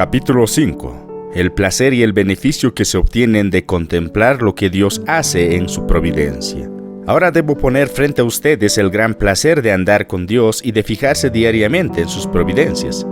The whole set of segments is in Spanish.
Capítulo 5. El placer y el beneficio que se obtienen de contemplar lo que Dios hace en su providencia. Ahora debo poner frente a ustedes el gran placer de andar con Dios y de fijarse diariamente en sus providencias.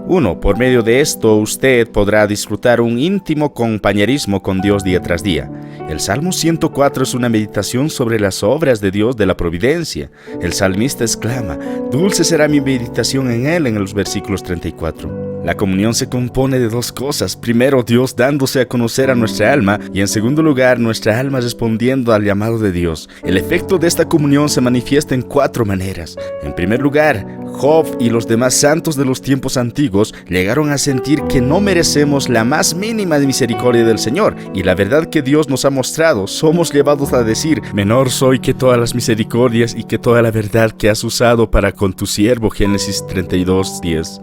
1. Por medio de esto usted podrá disfrutar un íntimo compañerismo con Dios día tras día. El Salmo 104 es una meditación sobre las obras de Dios de la providencia. El salmista exclama: "Dulce será mi meditación en él", en los versículos 34. La comunión se compone de dos cosas. Primero, Dios dándose a conocer a nuestra alma, y en segundo lugar, nuestra alma respondiendo al llamado de Dios. El efecto de esta comunión se manifiesta en 4 maneras. En primer lugar, Job y los demás santos de los tiempos antiguos llegaron a sentir que no merecemos la más mínima misericordia del Señor, y la verdad que Dios nos ha mostrado, somos llevados a decir: "Menor soy que todas las misericordias y que toda la verdad que has usado para con tu siervo", Génesis 32:10.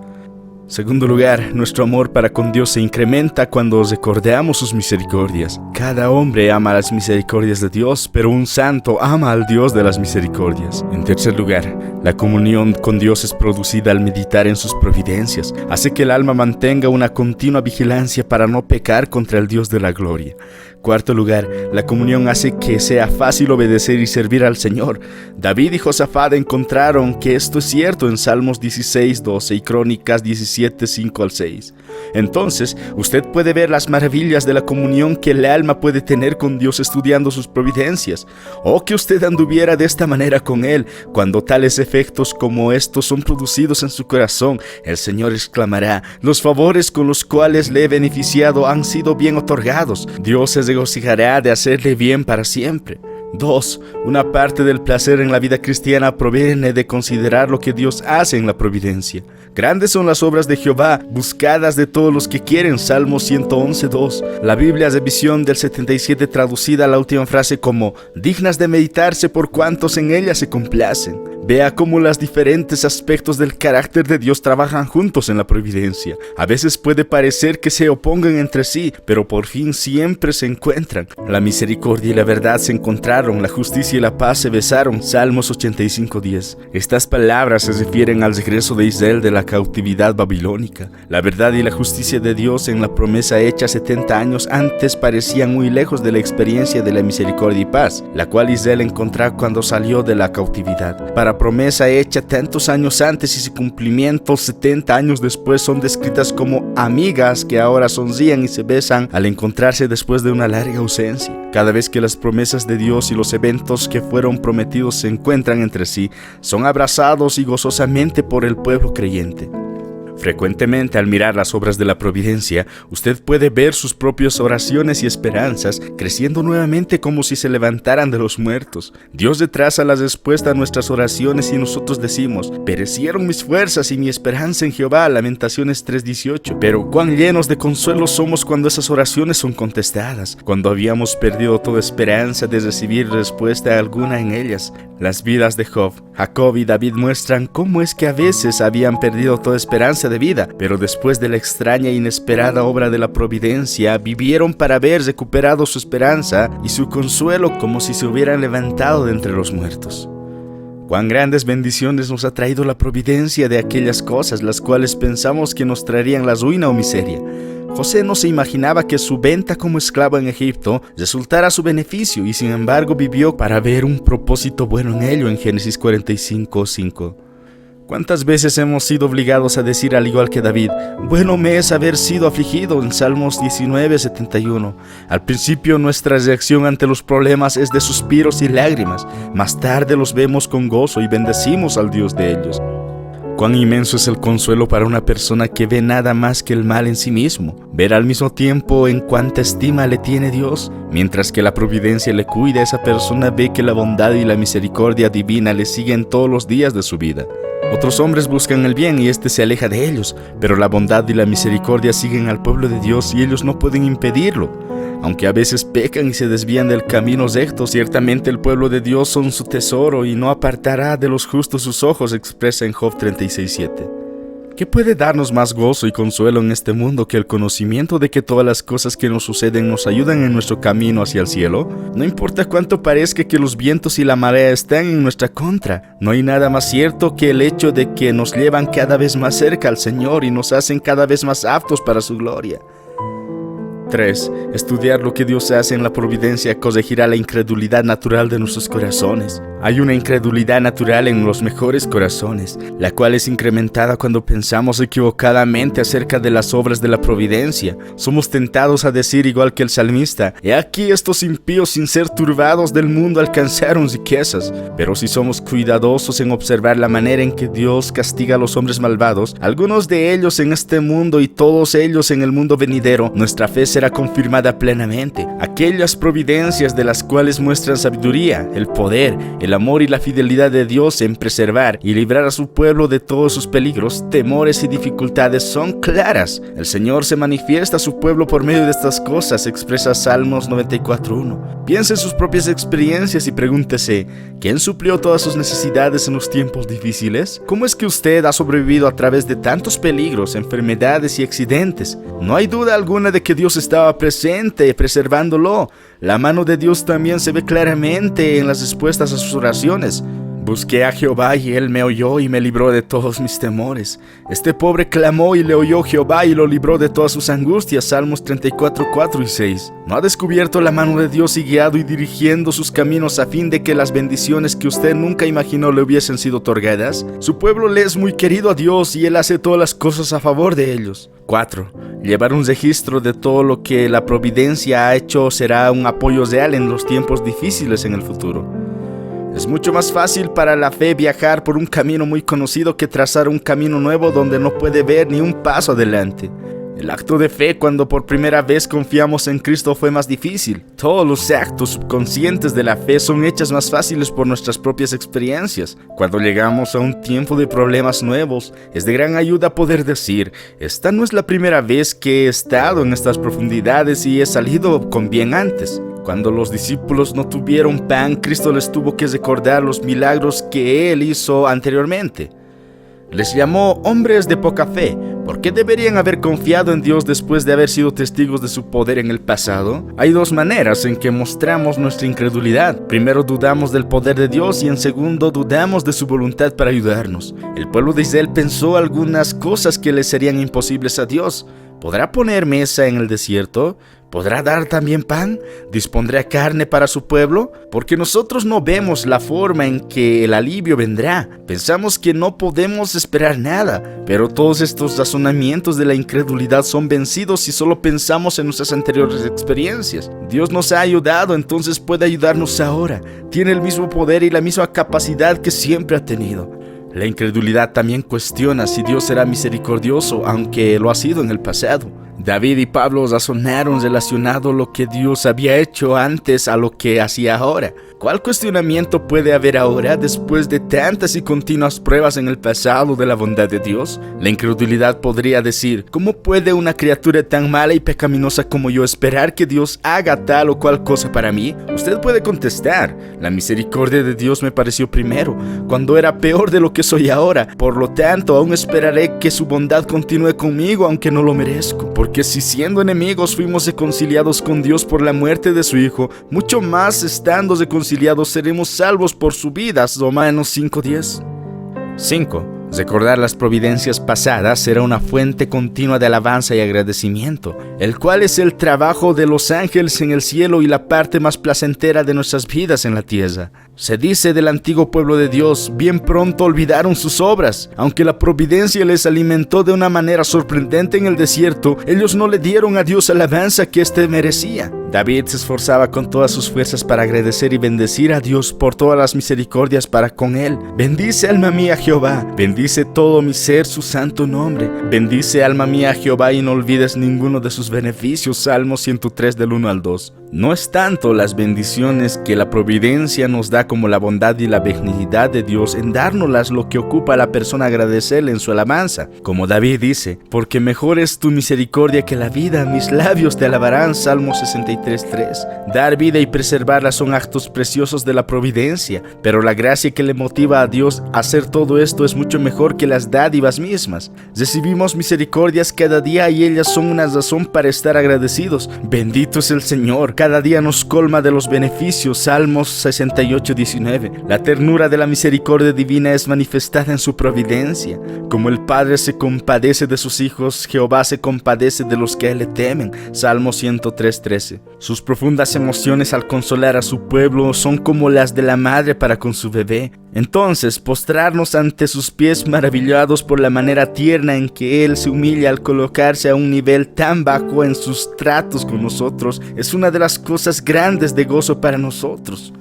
Segundo lugar, nuestro amor para con Dios se incrementa cuando recordamos sus misericordias. Cada hombre ama las misericordias de Dios, pero un santo ama al Dios de las misericordias. En tercer lugar, la comunión con Dios es producida al meditar en sus providencias. Hace que el alma mantenga una continua vigilancia para no pecar contra el Dios de la gloria. Cuarto lugar, la comunión hace que sea fácil obedecer y servir al Señor. David y Josafat encontraron que esto es cierto en Salmos 16:12 y Crónicas 17:5-6. Entonces, usted puede ver las maravillas de la comunión que el alma puede tener con Dios estudiando sus providencias. O que usted anduviera de esta manera con Él. Cuando tales efectos como estos son producidos en su corazón, el Señor exclamará: "Los favores con los cuales le he beneficiado han sido bien otorgados". Dios se regocijará de hacerle bien para siempre. 2. Una parte del placer en la vida cristiana proviene de considerar lo que Dios hace en la providencia. Grandes son las obras de Jehová, buscadas de todos los que quieren. Salmo 111:2. La Biblia de Visión del 77 traducida a la última frase como: "dignas de meditarse por cuantos en ella se complacen". Vea cómo los diferentes aspectos del carácter de Dios trabajan juntos en la providencia. A veces puede parecer que se opongan entre sí, pero por fin siempre se encuentran. La misericordia y la verdad se encontraron, la justicia y la paz se besaron. Salmos 85:10. Estas palabras se refieren al regreso de Israel de la cautividad babilónica. La verdad y la justicia de Dios en la promesa hecha 70 años antes parecían muy lejos de la experiencia de la misericordia y paz, la cual Israel encontró cuando salió de la cautividad. Para promesa hecha tantos años antes y su cumplimiento 70 años después son descritas como amigas que ahora sonrían y se besan al encontrarse después de una larga ausencia. Cada vez que las promesas de Dios y los eventos que fueron prometidos se encuentran entre sí, son abrazados y gozosamente por el pueblo creyente. Frecuentemente, al mirar las obras de la providencia, usted puede ver sus propias oraciones y esperanzas creciendo nuevamente como si se levantaran de los muertos. Dios retrasa la respuesta a nuestras oraciones y nosotros decimos: "perecieron mis fuerzas y mi esperanza en Jehová", Lamentaciones 3:18. Pero cuán llenos de consuelo somos cuando esas oraciones son contestadas, cuando habíamos perdido toda esperanza de recibir respuesta alguna en ellas. Las vidas de Job, Jacob y David muestran cómo es que a veces habían perdido toda esperanza de vida, pero después de la extraña e inesperada obra de la providencia, vivieron para haber recuperado su esperanza y su consuelo como si se hubieran levantado de entre los muertos. Cuán grandes bendiciones nos ha traído la providencia de aquellas cosas las cuales pensamos que nos traerían la ruina o miseria. José no se imaginaba que su venta como esclavo en Egipto resultara su beneficio, y sin embargo vivió para ver un propósito bueno en ello, en Génesis 45:5. ¿Cuántas veces hemos sido obligados a decir, al igual que David: "bueno me es haber sido afligido", en Salmos 19:71? Al principio nuestra reacción ante los problemas es de suspiros y lágrimas. Más tarde los vemos con gozo y bendecimos al Dios de ellos. Cuán inmenso es el consuelo para una persona que ve nada más que el mal en sí mismo, ver al mismo tiempo en cuánta estima le tiene Dios. Mientras que la providencia le cuida, esa persona ve que la bondad y la misericordia divina le siguen todos los días de su vida. Otros hombres buscan el bien y éste se aleja de ellos, pero la bondad y la misericordia siguen al pueblo de Dios y ellos no pueden impedirlo. Aunque a veces pecan y se desvían del camino recto, ciertamente el pueblo de Dios son su tesoro y no apartará de los justos sus ojos, expresa en Job 36:7. ¿Qué puede darnos más gozo y consuelo en este mundo que el conocimiento de que todas las cosas que nos suceden nos ayudan en nuestro camino hacia el cielo? No importa cuánto parezca que los vientos y la marea están en nuestra contra, no hay nada más cierto que el hecho de que nos llevan cada vez más cerca al Señor y nos hacen cada vez más aptos para su gloria. 3. Estudiar lo que Dios hace en la providencia corregirá la incredulidad natural de nuestros corazones. Hay una incredulidad natural en los mejores corazones, la cual es incrementada cuando pensamos equivocadamente acerca de las obras de la providencia. Somos tentados a decir igual que el salmista: «He aquí estos impíos sin ser turbados del mundo alcanzaron riquezas». Pero si somos cuidadosos en observar la manera en que Dios castiga a los hombres malvados, algunos de ellos en este mundo y todos ellos en el mundo venidero, nuestra fe será confirmada plenamente. Aquellas providencias de las cuales muestran sabiduría, el poder, el amor y la fidelidad de Dios en preservar y librar a su pueblo de todos sus peligros, temores y dificultades son claras. El Señor se manifiesta a su pueblo por medio de estas cosas, expresa Salmos 94:1. Piense en sus propias experiencias y pregúntese: ¿quién suplió todas sus necesidades en los tiempos difíciles? ¿Cómo es que usted ha sobrevivido a través de tantos peligros, enfermedades y accidentes? No hay duda alguna de que Dios estaba presente, preservándolo. La mano de Dios también se ve claramente en las respuestas a sus oraciones. Busqué a Jehová y Él me oyó y me libró de todos mis temores. Este pobre clamó y le oyó Jehová y lo libró de todas sus angustias. Salmos 34:4 y 6. ¿No ha descubierto la mano de Dios y guiado y dirigiendo sus caminos a fin de que las bendiciones que usted nunca imaginó le hubiesen sido otorgadas? Su pueblo le es muy querido a Dios y Él hace todas las cosas a favor de ellos. 4. Llevar un registro de todo lo que la providencia ha hecho será un apoyo real en los tiempos difíciles en el futuro. Es mucho más fácil para la fe viajar por un camino muy conocido que trazar un camino nuevo donde no puede ver ni un paso adelante. El acto de fe cuando por primera vez confiamos en Cristo fue más difícil. Todos los actos subconscientes de la fe son hechos más fáciles por nuestras propias experiencias. Cuando llegamos a un tiempo de problemas nuevos, es de gran ayuda poder decir: esta no es la primera vez que he estado en estas profundidades y he salido con bien antes. Cuando los discípulos no tuvieron pan, Cristo les tuvo que recordar los milagros que Él hizo anteriormente. Les llamó hombres de poca fe. ¿Por qué deberían haber confiado en Dios después de haber sido testigos de su poder en el pasado? Hay dos maneras en que mostramos nuestra incredulidad. Primero, dudamos del poder de Dios y en segundo, dudamos de su voluntad para ayudarnos. El pueblo de Israel pensó algunas cosas que le serían imposibles a Dios. ¿Podrá poner mesa en el desierto? ¿Podrá dar también pan? ¿Dispondrá carne para su pueblo? Porque nosotros no vemos la forma en que el alivio vendrá. Pensamos que no podemos esperar nada, pero todos estos razonamientos de la incredulidad son vencidos si solo pensamos en nuestras anteriores experiencias. Dios nos ha ayudado, entonces puede ayudarnos ahora. Tiene el mismo poder y la misma capacidad que siempre ha tenido. La incredulidad también cuestiona si Dios será misericordioso, aunque lo ha sido en el pasado. David y Pablo razonaron relacionado lo que Dios había hecho antes a lo que hacía ahora. ¿Cuál cuestionamiento puede haber ahora después de tantas y continuas pruebas en el pasado de la bondad de Dios? La incredulidad podría decir: ¿cómo puede una criatura tan mala y pecaminosa como yo esperar que Dios haga tal o cual cosa para mí? Usted puede contestar: la misericordia de Dios me pareció primero, cuando era peor de lo que soy ahora. Por lo tanto, aún esperaré que su bondad continúe conmigo aunque no lo merezco. Porque si siendo enemigos fuimos reconciliados con Dios por la muerte de su Hijo, mucho más estando reconciliados seremos salvos por su vida. Romanos 5:10. 5. Recordar las providencias pasadas será una fuente continua de alabanza y agradecimiento, el cual es el trabajo de los ángeles en el cielo y la parte más placentera de nuestras vidas en la tierra. Se dice del antiguo pueblo de Dios: bien pronto olvidaron sus obras. Aunque la providencia les alimentó de una manera sorprendente en el desierto, ellos no le dieron a Dios alabanza que éste merecía. David se esforzaba con todas sus fuerzas para agradecer y bendecir a Dios por todas las misericordias para con él. Bendice, alma mía, a Jehová. Bendice todo mi ser su santo nombre. Bendice, alma mía, a Jehová, y no olvides ninguno de sus beneficios. Salmo 103 del 1 al 2. No es tanto las bendiciones que la providencia nos da como la bondad y la benignidad de Dios en dárnoslas lo que ocupa a la persona agradecerle en su alabanza. Como David dice, porque mejor es tu misericordia que la vida, mis labios te alabarán, Salmo 63:3. Dar vida y preservarla son actos preciosos de la providencia, pero la gracia que le motiva a Dios a hacer todo esto es mucho mejor que las dádivas mismas. Recibimos misericordias cada día y ellas son una razón para estar agradecidos. Bendito es el Señor. Cada día nos colma de los beneficios, Salmos 68:19. La ternura de la misericordia divina es manifestada en su providencia. Como el Padre se compadece de sus hijos, Jehová se compadece de los que a él le temen, Salmo 103:13. Sus profundas emociones al consolar a su pueblo son como las de la madre para con su bebé. Entonces, postrarnos ante sus pies maravillados por la manera tierna en que Él se humilla al colocarse a un nivel tan bajo en sus tratos con nosotros, es una de las cosas grandes de gozo para nosotros.